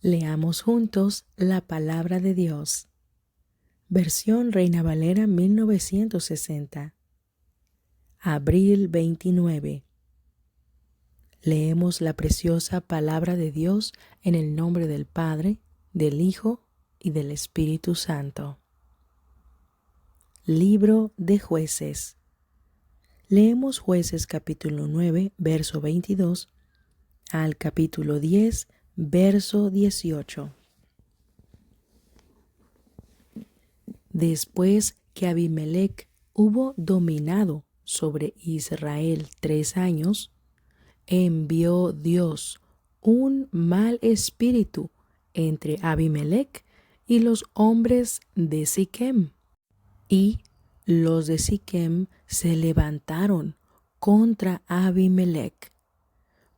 Leamos juntos la palabra de Dios. Versión Reina Valera 1960. Abril 29. Leemos la preciosa palabra de Dios en el nombre del Padre, del Hijo y del Espíritu Santo. Libro de Jueces. Leemos Jueces capítulo 9, verso 22 al capítulo 10, verso 18. Después que Abimelec hubo dominado sobre Israel 3 años, envió Dios un mal espíritu entre Abimelec y los hombres de Siquem. Y los de Siquem se levantaron contra Abimelec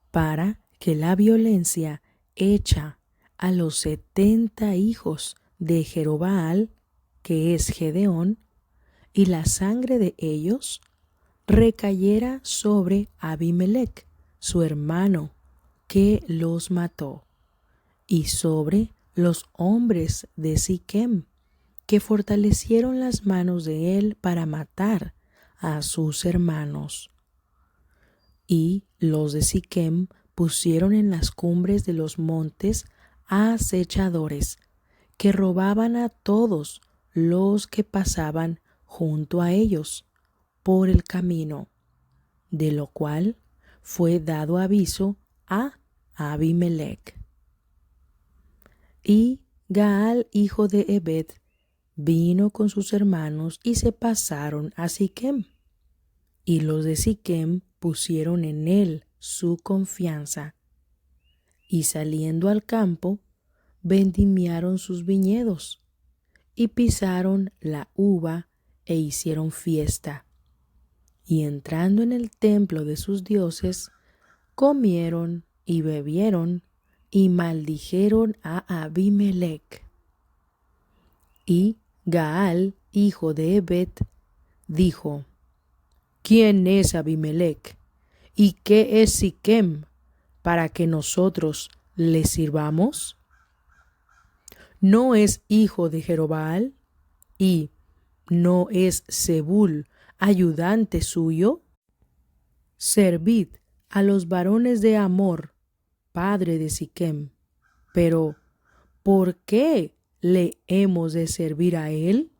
para que la violencia hecha a los 70 hijos de Jerobbaal, que es Gedeón, y la sangre de ellos recayera sobre Abimelec, su hermano, que los mató, y sobre los hombres de Siquem, que fortalecieron las manos de él para matar a sus hermanos. Y los de Siquem pusieron en las cumbres de los montes acechadores, que robaban a todos los que pasaban junto a ellos por el camino, de lo cual fue dado aviso a Abimelec. Y Gaal, hijo de Ebed, vino con sus hermanos y se pasaron a Siquem. Y los de Siquem pusieron en él su confianza. Y saliendo al campo, vendimiaron sus viñedos, y pisaron la uva e hicieron fiesta. Y entrando en el templo de sus dioses, comieron y bebieron, y maldijeron a Abimelec. Y Gaal, hijo de Ebed, dijo: ¿Quién es Abimelec? ¿Y qué es Siquem, para que nosotros le sirvamos? ¿No es hijo de Jerobbaal? ¿Y no es Zebul ayudante suyo? Servid a los varones de Amor, padre de Siquem. Pero, ¿por qué le hemos de servir a él?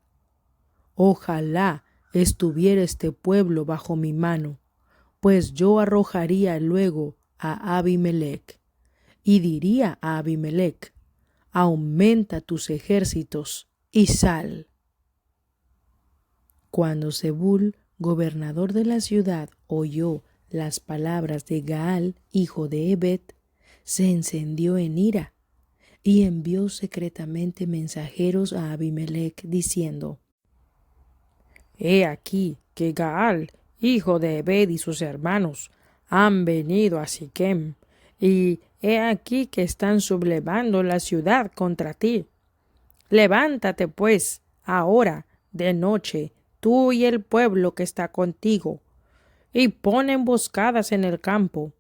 Ojalá estuviera este pueblo bajo mi mano, pues yo arrojaría luego a Abimelec, y diría a Abimelec: aumenta tus ejércitos y sal. Cuando Zebul, gobernador de la ciudad, oyó las palabras de Gaal, hijo de Ebed, se encendió en ira y envió secretamente mensajeros a Abimelec diciendo: He aquí que Gaal, hijo de Ebed, y sus hermanos han venido a Siquem, y he aquí que están sublevando la ciudad contra ti. Levántate pues ahora de noche, tú y el pueblo que está contigo, y pon emboscadas en el campo.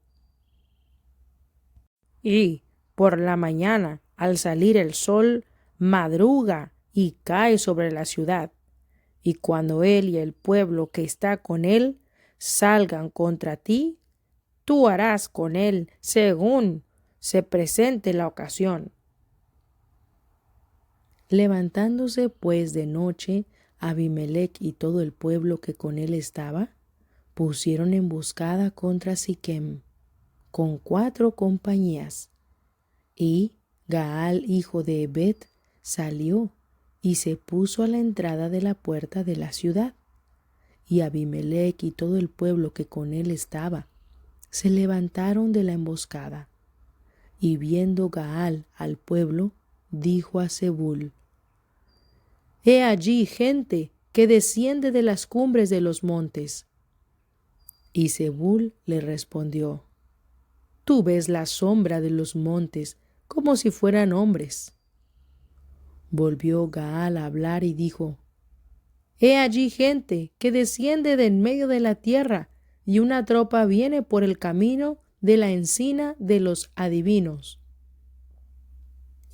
Y por la mañana, al salir el sol, madruga y cae sobre la ciudad. Y cuando él y el pueblo que está con él salgan contra ti, tú harás con él según se presente la ocasión. Levantándose pues de noche, Abimelec y todo el pueblo que con él estaba, pusieron emboscada contra Siquem, con 4 compañías. Y Gaal, hijo de Ebed, salió y se puso a la entrada de la puerta de la ciudad. Y Abimelec y todo el pueblo que con él estaba se levantaron de la emboscada. Y viendo Gaal al pueblo, dijo a Zebul: He allí gente que desciende de las cumbres de los montes. Y Zebul le respondió: Tú ves la sombra de los montes como si fueran hombres. Volvió Gaal a hablar y dijo: He allí gente que desciende de en medio de la tierra, y una tropa viene por el camino de la encina de los adivinos.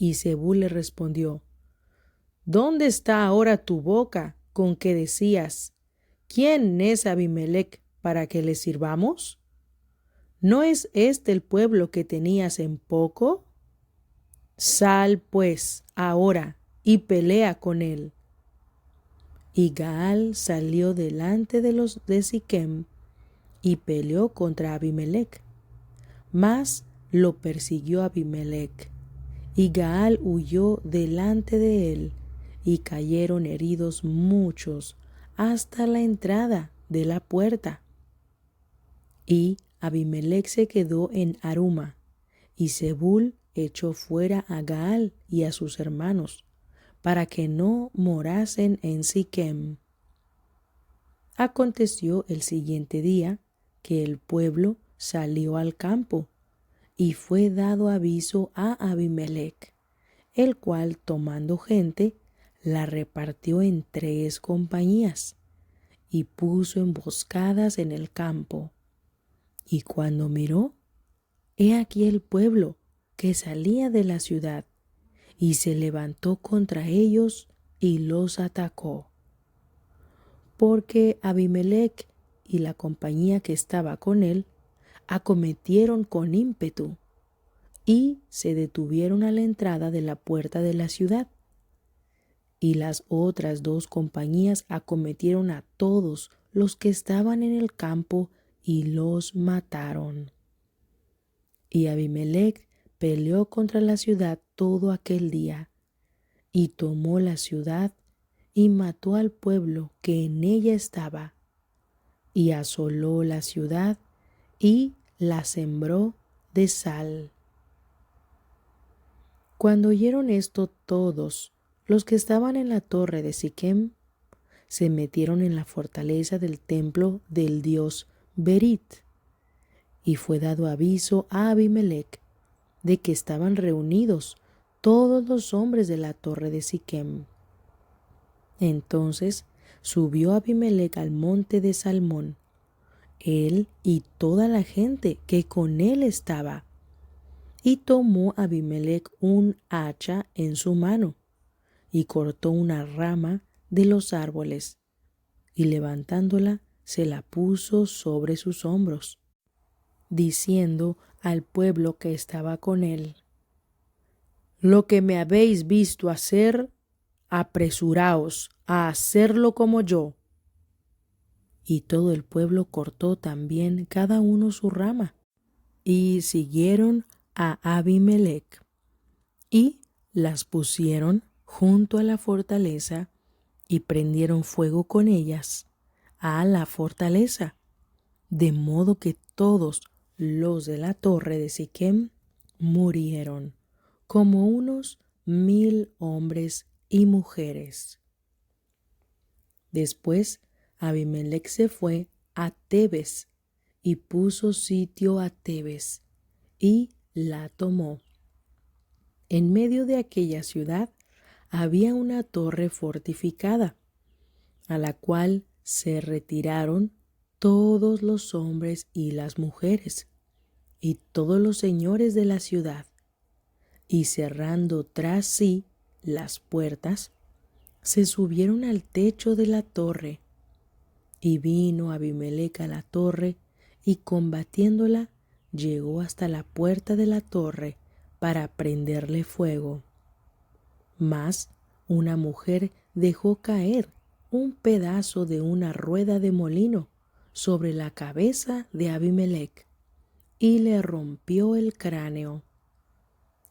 Y Zebul le respondió: ¿Dónde está ahora tu boca con que decías: ¿Quién es Abimelec para que le sirvamos? ¿No es este el pueblo que tenías en poco? Sal, pues, ahora y pelea con él. Y Gaal salió delante de los de Siquem y peleó contra Abimelec. Mas lo persiguió Abimelec, y Gaal huyó delante de él, y cayeron heridos muchos hasta la entrada de la puerta. Y Abimelec se quedó en Aruma, y Zebul echó fuera a Gaal y a sus hermanos, para que no morasen en Siquem. Aconteció el siguiente día que el pueblo salió al campo, y fue dado aviso a Abimelec, el cual, tomando gente, la repartió en 3 compañías, y puso emboscadas en el campo. Y cuando miró, he aquí el pueblo que salía de la ciudad, y se levantó contra ellos y los atacó. Porque Abimelec y la compañía que estaba con él acometieron con ímpetu, y se detuvieron a la entrada de la puerta de la ciudad. Y las otras 2 compañías acometieron a todos los que estaban en el campo y los mataron. Y Abimelec peleó contra la ciudad todo aquel día, y tomó la ciudad y mató al pueblo que en ella estaba, y asoló la ciudad y la sembró de sal. Cuando oyeron esto, todos los que estaban en la torre de Siquem se metieron en la fortaleza del templo del dios Berit, y fue dado aviso a Abimelec de que estaban reunidos todos los hombres de la torre de Siquem. Entonces subió Abimelec al monte de Salmón, él y toda la gente que con él estaba, y tomó Abimelec un hacha en su mano, y cortó una rama de los árboles, y levantándola se la puso sobre sus hombros, diciendo al pueblo que estaba con él: Lo que me habéis visto hacer, apresuraos a hacerlo como yo. Y todo el pueblo cortó también cada uno su rama, y siguieron a Abimelec, y las pusieron junto a la fortaleza, y prendieron fuego con ellas a la fortaleza, de modo que todos los de la torre de Siquem murieron, como unos 1000 hombres y mujeres. Después Abimelec se fue a Tebes y puso sitio a Tebes y la tomó. En medio de aquella ciudad había una torre fortificada, a la cual se retiraron todos los hombres y las mujeres, y todos los señores de la ciudad, y cerrando tras sí las puertas, se subieron al techo de la torre. Y vino Abimelec a la torre, y combatiéndola, llegó hasta la puerta de la torre para prenderle fuego. Mas una mujer dejó caer un pedazo de una rueda de molino sobre la cabeza de Abimelec, y le rompió el cráneo.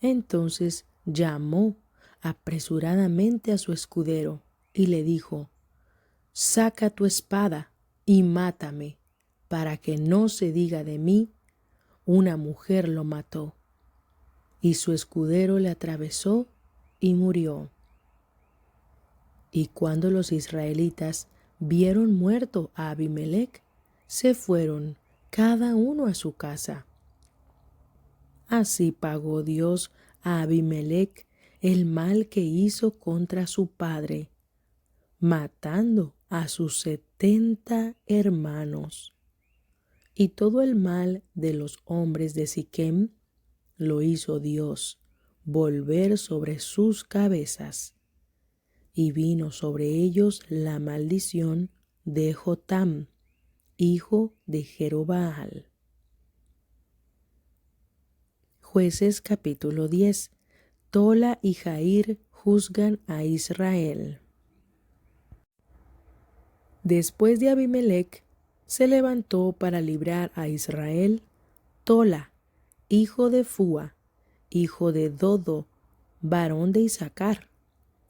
Entonces llamó apresuradamente a su escudero y le dijo: Saca tu espada y mátame, para que no se diga de mí: una mujer lo mató. Y su escudero le atravesó y murió. Y cuando los israelitas vieron muerto a Abimelec, se fueron cada uno a su casa. Así pagó Dios a Abimelec el mal que hizo contra su padre, matando a sus 70 hermanos. Y todo el mal de los hombres de Siquem lo hizo Dios, volver sobre sus cabezas. Y vino sobre ellos la maldición de Jotam, hijo de Jerobaal. Jueces capítulo 10. Tola y Jair juzgan a Israel. Después de Abimelech, se levantó para librar a Israel Tola, hijo de Fúa, hijo de Dodo, varón de Isaacar,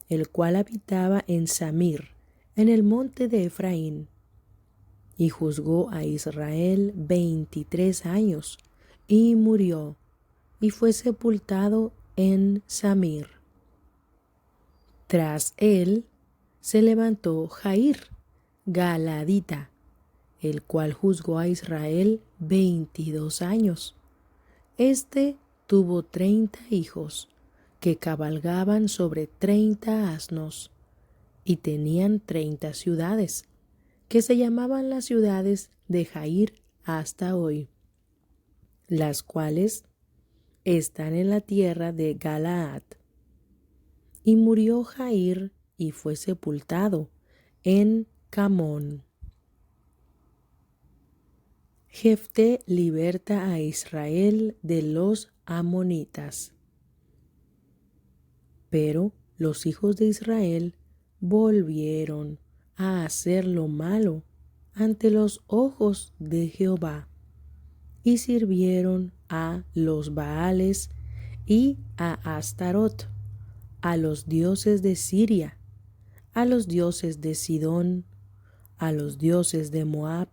el cual habitaba en Samir, en el monte de Efraín, y juzgó a Israel 23 años, y murió, y fue sepultado en Samir. Tras él se levantó Jair, Galadita, el cual juzgó a Israel 22 años. Este tuvo 30 hijos, que cabalgaban sobre 30 asnos, y tenían 30 ciudades, que se llamaban las ciudades de Jair hasta hoy, las cuales están en la tierra de Galaad. Y murió Jair y fue sepultado en Camón. Jefté liberta a Israel de los amonitas. Pero los hijos de Israel volvieron a hacer lo malo ante los ojos de Jehová, y sirvieron a los Baales y a Astarot, a los dioses de Siria, a los dioses de Sidón, a los dioses de Moab,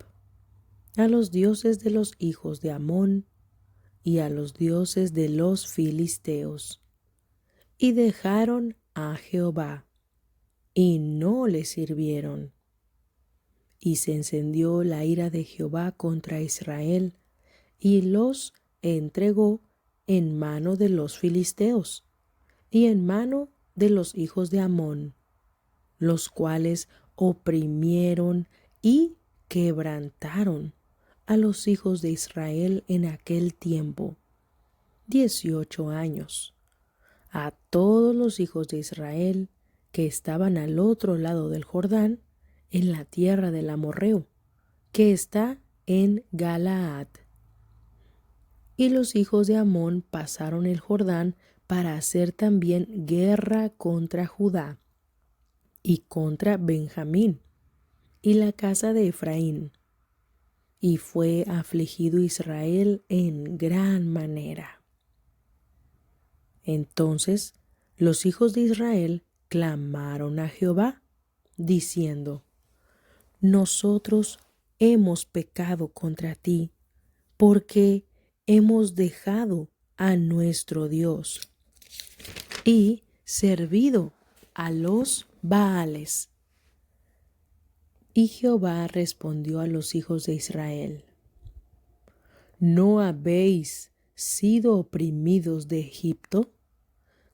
a los dioses de los hijos de Amón y a los dioses de los filisteos, y dejaron a Jehová, y no le sirvieron. Y se encendió la ira de Jehová contra Israel, y los entregó en mano de los filisteos, y en mano de los hijos de Amón, los cuales oprimieron y quebrantaron a los hijos de Israel en aquel tiempo, 18 años, a todos los hijos de Israel que estaban al otro lado del Jordán, en la tierra del amorreo, que está en Galaad. Y los hijos de Amón pasaron el Jordán para hacer también guerra contra Judá y contra Benjamín y la casa de Efraín. Y fue afligido Israel en gran manera. Entonces los hijos de Israel clamaron a Jehová, diciendo: Nosotros hemos pecado contra ti, porque hemos dejado a nuestro Dios y servido a los Baales. Y Jehová respondió a los hijos de Israel: ¿No habéis sido oprimidos de Egipto,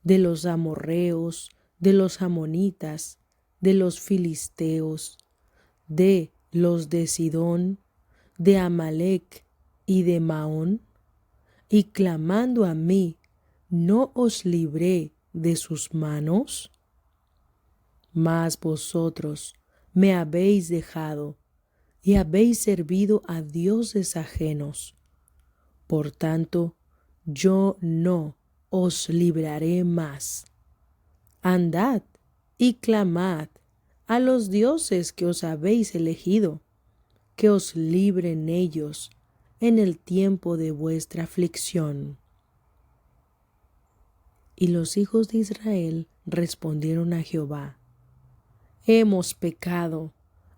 de los amorreos, de los amonitas, de los filisteos, de los de Sidón, de Amalec y de Maón? Y clamando a mí, ¿no os libré de sus manos? Mas vosotros me habéis dejado y habéis servido a dioses ajenos. Por tanto, yo no os libraré más. Andad y clamad a los dioses que os habéis elegido, que os libren ellos en el tiempo de vuestra aflicción. Y los hijos de Israel respondieron a Jehová: Hemos pecado,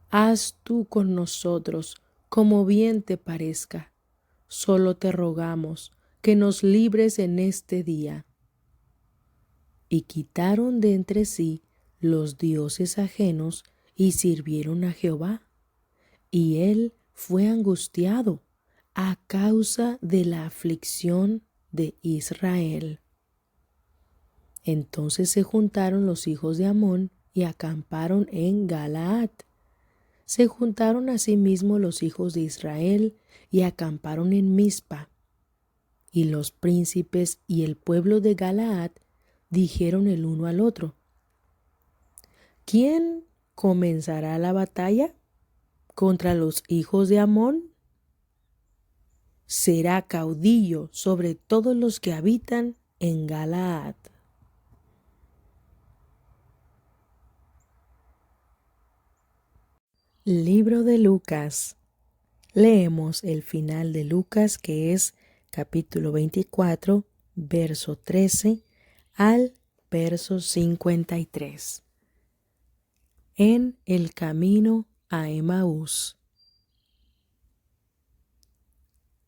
haz tú con nosotros como bien te parezca. Solo te rogamos que nos libres en este día. Y quitaron de entre sí los dioses ajenos y sirvieron a Jehová. Y él fue angustiado a causa de la aflicción de Israel. Entonces se juntaron los hijos de Amón y acamparon en Galaad. Se juntaron asimismo los hijos de Israel y acamparon en Mizpa. Y los príncipes y el pueblo de Galaad dijeron el uno al otro: ¿quién comenzará la batalla contra los hijos de Amón? Será caudillo sobre todos los que habitan en Galaad. Libro de Lucas. Leemos el final de Lucas, que es capítulo 24, verso 13 al verso 53. En el camino a Emaús.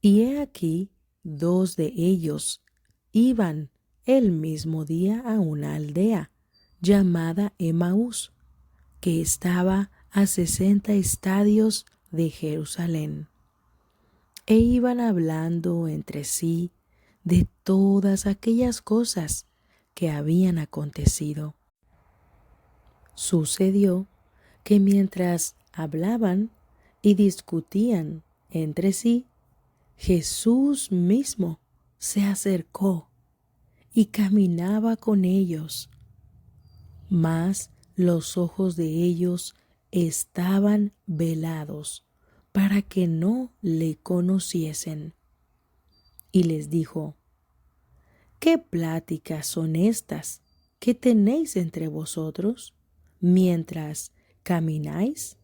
Y he aquí, dos de ellos iban el mismo día a una aldea llamada Emaús, que estaba a 60 estadios de Jerusalén, e iban hablando entre sí de todas aquellas cosas que habían acontecido. Sucedió que mientras hablaban y discutían entre sí, Jesús mismo se acercó y caminaba con ellos, mas los ojos de ellos estaban velados para que no le conociesen. Y les dijo: ¿qué pláticas son estas que tenéis entre vosotros mientras camináis?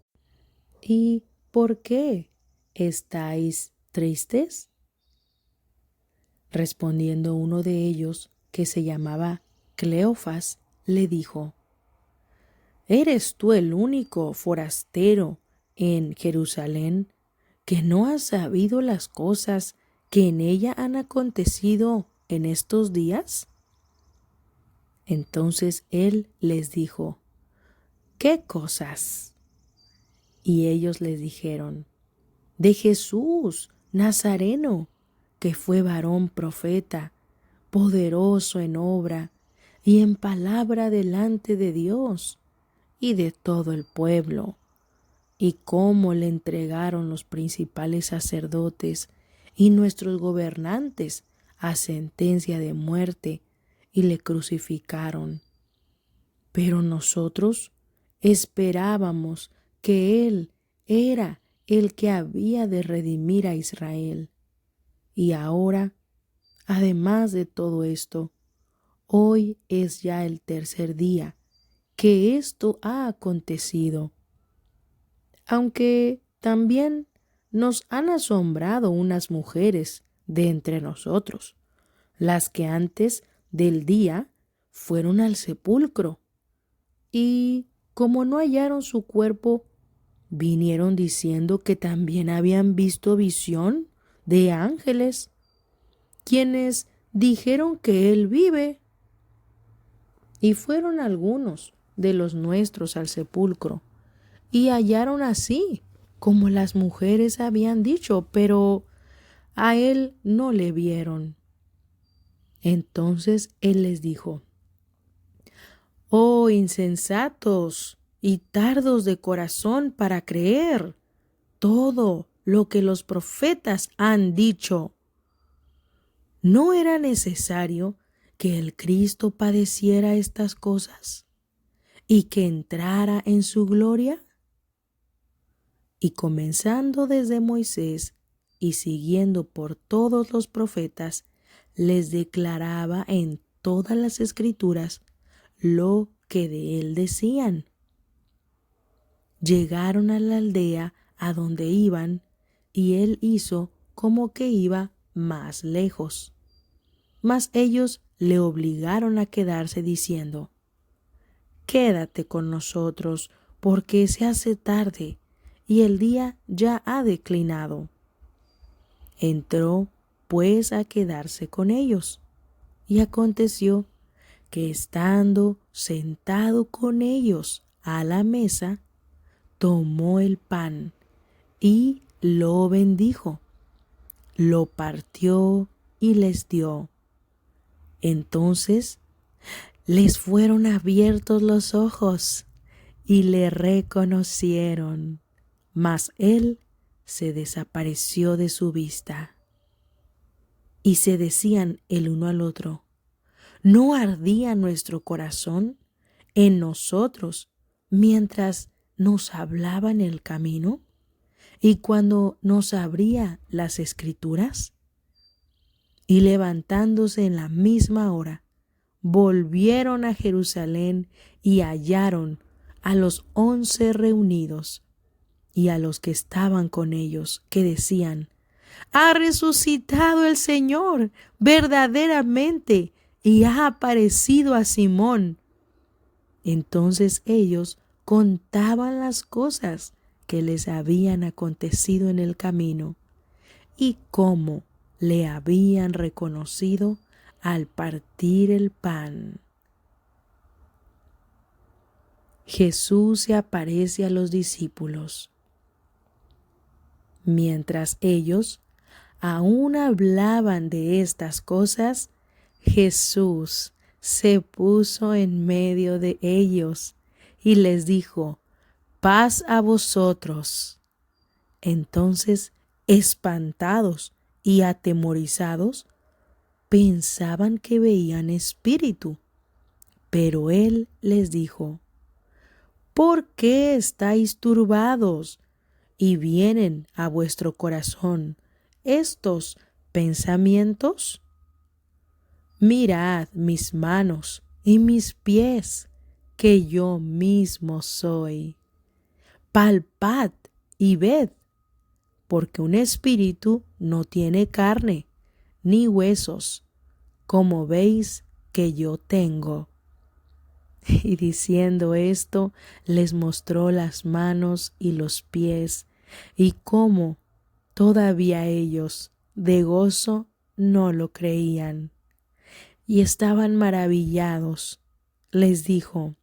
¿Y por qué estáis tristes? Respondiendo uno de ellos, que se llamaba Cleofas, le dijo: ¿eres tú el único forastero en Jerusalén que no has sabido las cosas que en ella han acontecido en estos días? Entonces él les dijo: ¿qué cosas? Y ellos les dijeron: de Jesús Nazareno, que fue varón profeta, poderoso en obra y en palabra delante de Dios y de todo el pueblo, y cómo le entregaron los principales sacerdotes y nuestros gobernantes a sentencia de muerte y le crucificaron. Pero nosotros esperábamos que Él era el que había de redimir a Israel. Y ahora, además de todo esto, hoy es ya el tercer día que esto ha acontecido. Aunque también nos han asombrado unas mujeres de entre nosotros, las que antes del día fueron al sepulcro, y como no hallaron su cuerpo, vinieron diciendo que también habían visto visión de ángeles, quienes dijeron que él vive. Y fueron algunos de los nuestros al sepulcro, y hallaron así como las mujeres habían dicho, pero a él no le vieron. Entonces él les dijo: oh insensatos y tardos de corazón para creer todo lo que los profetas han dicho. ¿No era necesario que el Cristo padeciera estas cosas y que entrara en su gloria? Y comenzando desde Moisés y siguiendo por todos los profetas, les declaraba en todas las escrituras lo que de él decían. Llegaron a la aldea a donde iban, y él hizo como que iba más lejos. Mas ellos le obligaron a quedarse diciendo: quédate con nosotros, porque se hace tarde y el día ya ha declinado. Entró pues a quedarse con ellos, y aconteció que estando sentado con ellos a la mesa, tomó el pan y lo bendijo, lo partió y les dio. Entonces les fueron abiertos los ojos y le reconocieron, mas él se desapareció de su vista. Y se decían el uno al otro: ¿No ardía nuestro corazón en nosotros mientras nos hablaba en el camino y cuando nos abría las Escrituras? Y levantándose en la misma hora, volvieron a Jerusalén y hallaron a los 11 reunidos y a los que estaban con ellos, que decían: «Ha resucitado el Señor verdaderamente y ha aparecido a Simón». Entonces ellos contaban las cosas que les habían acontecido en el camino y cómo le habían reconocido al partir el pan. Jesús se aparece a los discípulos. Mientras ellos aún hablaban de estas cosas, Jesús se puso en medio de ellos y les dijo: «Paz a vosotros». Entonces, espantados y atemorizados, pensaban que veían espíritu. Pero él les dijo: «¿Por qué estáis turbados y vienen a vuestro corazón estos pensamientos? Mirad mis manos y mis pies, que yo mismo soy. Palpad y ved, porque un espíritu no tiene carne ni huesos, como veis que yo tengo». Y diciendo esto, les mostró las manos y los pies, y cómo todavía ellos de gozo no lo creían. Y estaban maravillados. Les dijo: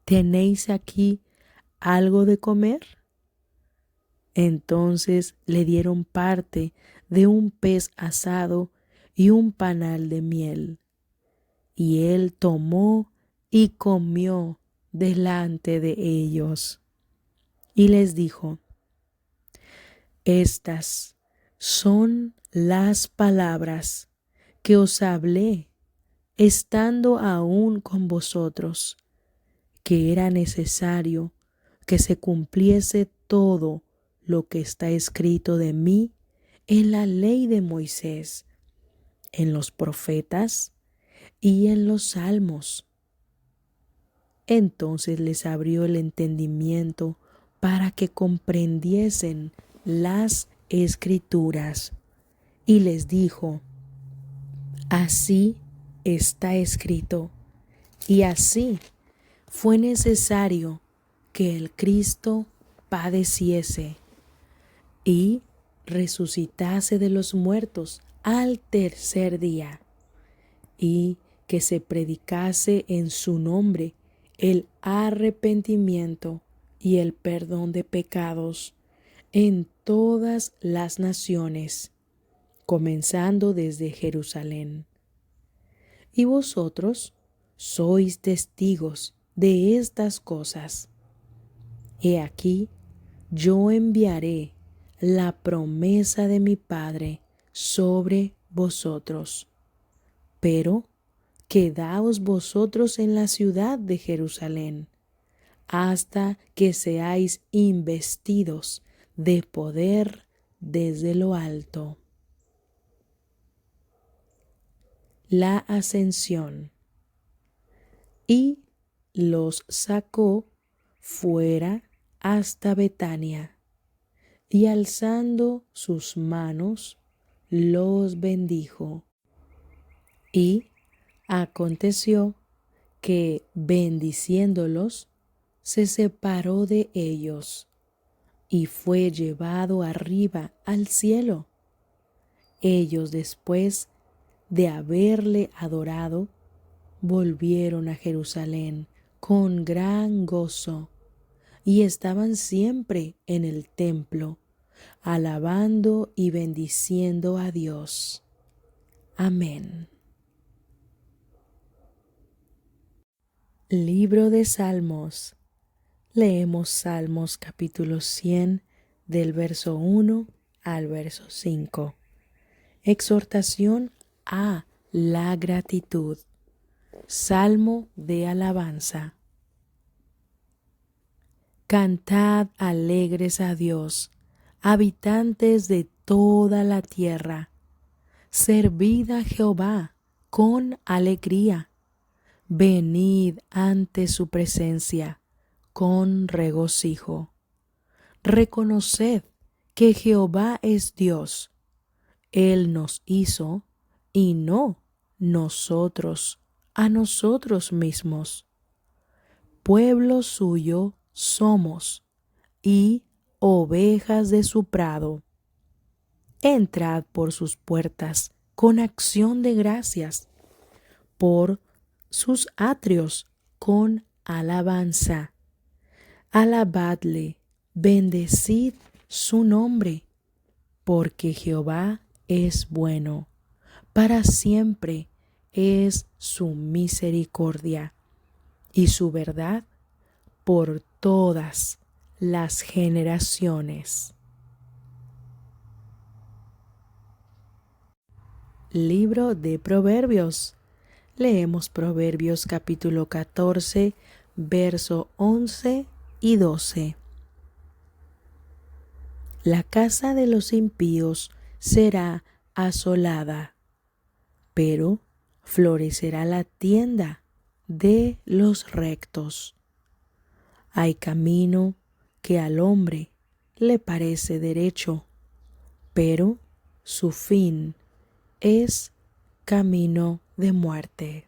«¿Tenéis aquí algo de comer?». Entonces le dieron parte de un pez asado y un panal de miel. Y él tomó y comió delante de ellos. Y les dijo: «Estas son las palabras que os hablé estando aún con vosotros, que era necesario que se cumpliese todo lo que está escrito de mí en la ley de Moisés, en los profetas y en los salmos». Entonces les abrió el entendimiento para que comprendiesen las Escrituras, y les dijo: «Así está escrito, y así fue necesario que el Cristo padeciese y resucitase de los muertos al tercer día, y que se predicase en su nombre el arrepentimiento y el perdón de pecados en todas las naciones, comenzando desde Jerusalén. Y vosotros sois testigos de estas cosas. He aquí, yo enviaré la promesa de mi Padre sobre vosotros, pero quedaos vosotros en la ciudad de Jerusalén, hasta que seáis investidos de poder desde lo alto. La ascensión. Y los sacó fuera hasta Betania, y alzando sus manos, los bendijo. Y aconteció que, bendiciéndolos, se separó de ellos y fue llevado arriba al cielo. Ellos, después de haberle adorado, volvieron a Jerusalén con gran gozo y estaban siempre en el templo, alabando y bendiciendo a Dios. Amén. Libro de Salmos. Leemos Salmos capítulo 100 del verso 1 al verso 5. Exhortación a la gratitud. Salmo de alabanza. Cantad alegres a Dios, habitantes de toda la tierra. Servid a Jehová con alegría. Venid ante su presencia con regocijo. Reconoced que Jehová es Dios. Él nos hizo y no nosotros a nosotros mismos. Pueblo suyo somos y ovejas de su prado. Entrad por sus puertas con acción de gracias, por sus atrios con alabanza. Alabadle, bendecid su nombre, porque Jehová es bueno, para siempre es su misericordia y su verdad por todas las generaciones. Libro de Proverbios. Leemos Proverbios capítulo 14, verso 11 y 12. La casa de los impíos será asolada, pero florecerá la tienda de los rectos. Hay camino que al hombre le parece derecho, pero su fin es camino de muerte.